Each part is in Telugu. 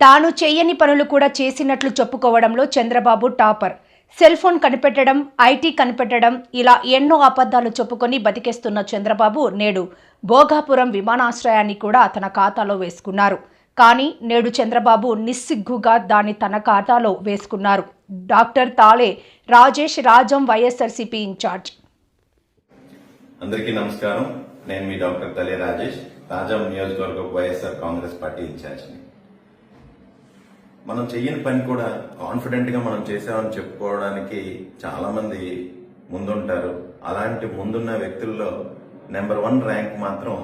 తాను చేయని పనులు కూడా చేసినట్లు చెప్పుకోవడంలో చంద్రబాబు టాపర్. సెల్ ఫోన్ కనిపెట్టడం, ఐటీ కనిపెట్టడం, ఇలా ఎన్నో అబద్ధాలు చెప్పుకొని బతికేస్తున్న చంద్రబాబు నేడు భోగాపురం విమానాశ్రయాన్ని కూడా తన ఖాతాలో వేసుకున్నారు. కానీ నేడు చంద్రబాబు నిస్సిగ్గుగా దాన్ని తన ఖాతాలో వేసుకున్నారు. Doctor Tale Rajesh Rajam, YSRCP incharge. అందరికీ నమస్కారం. నేను మీ డాక్టర్ తలే రాజేష్, రాజం నియోజకవర్గ వైఎస్ఆర్ కాంగ్రెస్ పార్టీ ఇన్ఛార్జిని. మనం చెయ్యని పని కూడా కాన్ఫిడెంట్ గా మనం చేసామని చెప్పుకోవడానికి చాలా మంది ముందుంటారు. అలాంటి ముందున్న వ్యక్తుల్లో నెంబర్ 1 ర్యాంక్ మాత్రం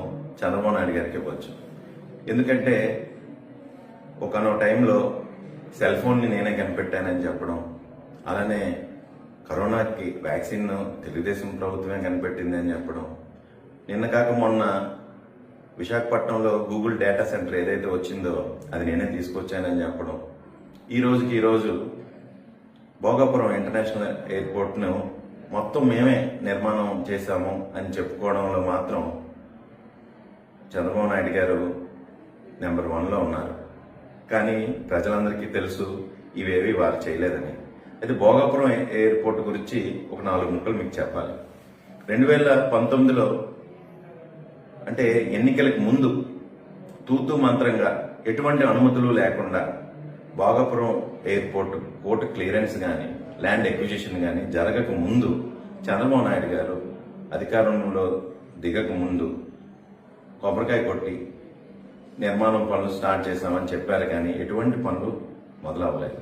చంద్రబాబు నాయుడు గారికి ఇవ్వచ్చు. ఎందుకంటే ఒకనో టైంలో సెల్ ఫోన్ ని నేనే కనిపెట్టానని చెప్పడం, అలానే కరోనాకి వ్యాక్సిన్ తెలుగుదేశం ప్రభుత్వమే కనిపెట్టింది అని చెప్పడం, నిన్న కాక మొన్న విశాఖపట్నంలో గూగుల్ డేటా సెంటర్ ఏదైతే వచ్చిందో అది నేనే తీసుకొచ్చానని చెప్పడం, ఈ రోజు భోగాపురం ఇంటర్నేషనల్ ఎయిర్పోర్ట్ను మొత్తం మేమే నిర్మాణం చేశాము అని చెప్పుకోవడంలో మాత్రం చంద్రబాబు నాయుడు గారు నెంబర్ 1లో ఉన్నారు. కానీ ప్రజలందరికీ తెలుసు ఇవేవి వారు చేయలేదని. అయితే భోగాపురం ఎయిర్పోర్ట్ గురించి ఒక 4 ముక్కలు మీకు చెప్పాలి. 2019లో అంటే ఎన్నికలకు ముందు తూతూ మంత్రంగా ఎటువంటి అనుమతులు లేకుండా భోగాపురం ఎయిర్పోర్ట్ కోర్టు క్లియరెన్స్ కానీ ల్యాండ్ ఎక్విజిషన్ కానీ జరగక ముందు చంద్రబాబు నాయుడు గారు అధికారంలో దిగక ముందు కొబ్బరికాయ కొట్టి నిర్మాణం పనులు స్టార్ట్ చేశామని చెప్పారు. కానీ ఎటువంటి పనులు మొదలవ్వలేదు.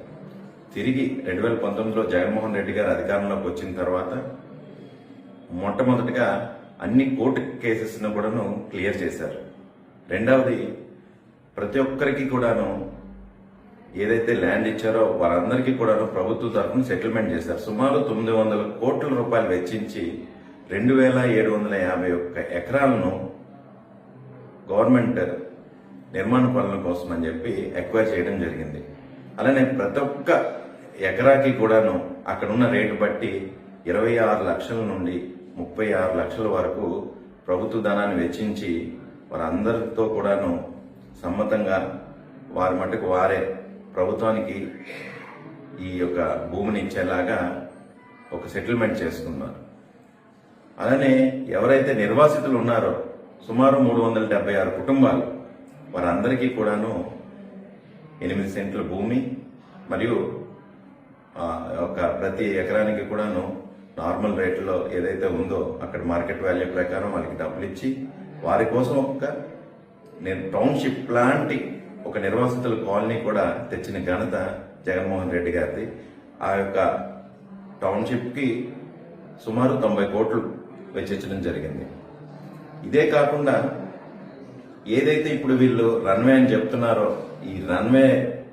తిరిగి 2019లో జగన్మోహన్ రెడ్డి గారు అధికారంలోకి వచ్చిన తర్వాత మొట్టమొదటిగా అన్ని కోర్టు కేసెస్ ను కూడాను క్లియర్ చేశారు. రెండవది, ప్రతి ఒక్కరికి కూడాను ఏదైతే ల్యాండ్ ఇచ్చారో వారందరికీ కూడాను ప్రభుత్వ తరఫున సెటిల్మెంట్ చేశారు. సుమారు 900 కోట్ల రూపాయలు వెచ్చించి 2751 ఎకరాలను గవర్నమెంట్ నిర్మాణ పనుల కోసం అని చెప్పి ఎక్వైర్ చేయడం జరిగింది. అలానే ప్రతి ఒక్క ఎకరాకి కూడాను అక్కడున్న రేటు బట్టి 26 లక్షల నుండి 36 లక్షల వరకు ప్రభుత్వ ధనాన్ని వెచ్చించి వారందరితో కూడాను సమ్మతంగా వారి మట్టుకు వారే ప్రభుత్వానికి ఈ యొక్క భూమిని ఇచ్చేలాగా ఒక సెటిల్మెంట్ చేసుకున్నారు. అలానే ఎవరైతే నిర్వాసితులు ఉన్నారో సుమారు 376 కుటుంబాలు వారందరికీ కూడాను 8 సెంట్ల భూమి మరియు ఒక ప్రతి ఎకరానికి కూడాను నార్మల్ రేట్లో ఏదైతే ఉందో అక్కడ మార్కెట్ వాల్యూ ప్రకారం వాళ్ళకి డబ్బులు ఇచ్చి వారి కోసం ఒక టౌన్షిప్ లాంటి ఒక నిర్వాసితుల కాలనీ కూడా తెచ్చిన ఘనత జగన్మోహన్ రెడ్డి గారిది. ఆ యొక్క టౌన్షిప్ కి సుమారు 90 కోట్లు వెచ్చించడం జరిగింది. ఇదే కాకుండా ఏదైతే ఇప్పుడు వీళ్ళు రన్వే అని చెప్తున్నారో ఈ రన్వే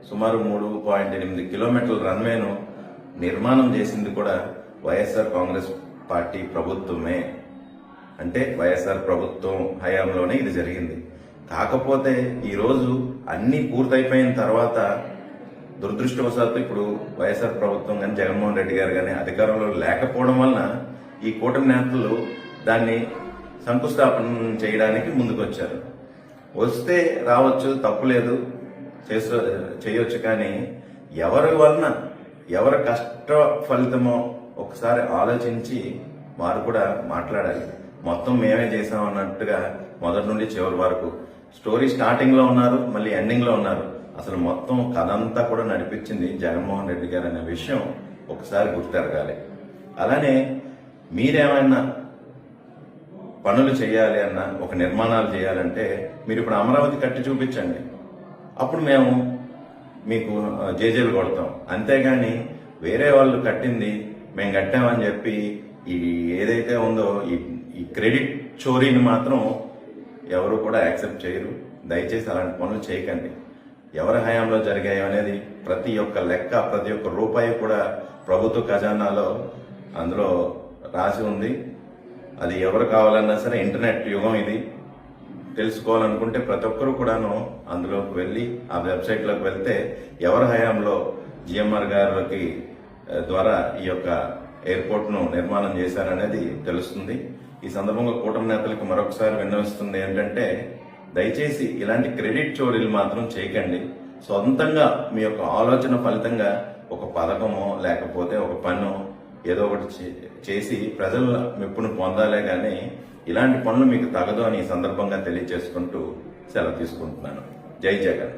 సుమారు 3.8 కిలోమీటర్ల రన్వేను నిర్మాణం చేసింది కూడా వైఎస్ఆర్ కాంగ్రెస్ పార్టీ ప్రభుత్వమే. అంటే వైఎస్ఆర్ ప్రభుత్వం హయాంలోనే ఇది జరిగింది. కాకపోతే ఈరోజు అన్ని పూర్తయిపోయిన తర్వాత దురదృష్టవశాత్తు ఇప్పుడు వైఎస్ఆర్ ప్రభుత్వం కానీ జగన్మోహన్ రెడ్డి గారు కానీ అధికారంలో లేకపోవడం వలన ఈ కూటమి నేతలు దాన్ని శంకుస్థాపన చేయడానికి ముందుకొచ్చారు. వస్తే రావచ్చు, తప్పులేదు, చేయొచ్చు. కానీ ఎవరి వలన ఎవరి కష్ట ఫలితమో ఒకసారి ఆలోచించి వారు కూడా మాట్లాడాలి. మొత్తం మేమే చేసామన్నట్టుగా మొదటి నుండి చివరి వరకు స్టోరీ స్టార్టింగ్ లో ఉన్నారు, మళ్ళీ ఎండింగ్ లో ఉన్నారు. అసలు మొత్తం కథ అంతా కూడా నడిపించింది జగన్మోహన్ రెడ్డి గారు అనే విషయం ఒకసారి గుర్తెరగాలి. అలానే మీరేమైనా పనులు చేయాలి అన్నా, ఒక నిర్మాణాలు చేయాలంటే మీరు ఇప్పుడు అమరావతి కట్టి చూపించండి, అప్పుడు మేము మీకు జేజేలు కొడతాం. అంతేగాని వేరే వాళ్ళు కట్టింది మేము కట్టామని చెప్పి ఈ ఏదైతే ఉందో ఈ క్రెడిట్ చోరీని మాత్రం ఎవరు కూడా యాక్సెప్ట్ చేయరు. దయచేసి అలాంటి పనులు చేయకండి. ఎవరి హయాంలో జరిగాయో అనేది ప్రతి ఒక్క లెక్క, ప్రతి ఒక్క రూపాయి కూడా ప్రభుత్వ ఖజానాలో అందులో రాసి ఉంది. అది ఎవరు కావాలన్నా సరే, ఇంటర్నెట్ యుగం ఇది. తెలుసుకోవాలనుకుంటే ప్రతి ఒక్కరు కూడాను అందులోకి వెళ్ళి ఆ వెబ్సైట్లోకి వెళ్తే ఎవరి హయాంలో జిఎంఆర్ గారికి ద్వారా ఈ యొక్క ఎయిర్పోర్ట్ ను నిర్మాణం చేశారనేది తెలుస్తుంది. ఈ సందర్భంగా కూటమి నేతలకు మరొకసారి విన్నవిస్తుంది ఏంటంటే, దయచేసి ఇలాంటి క్రెడిట్ చోరీలు మాత్రం చేయకండి. సొంతంగా మీ యొక్క ఆలోచన ఫలితంగా ఒక పథకమో లేకపోతే ఒక పన్ను ఏదో ఒకటి చేసి ప్రజల మెప్పును పొందాలే కానీ ఇలాంటి పనులు మీకు తగదు అని ఈ సందర్భంగా తెలియజేసుకుంటూ సెలవు తీసుకుంటున్నాను. జై జగన్.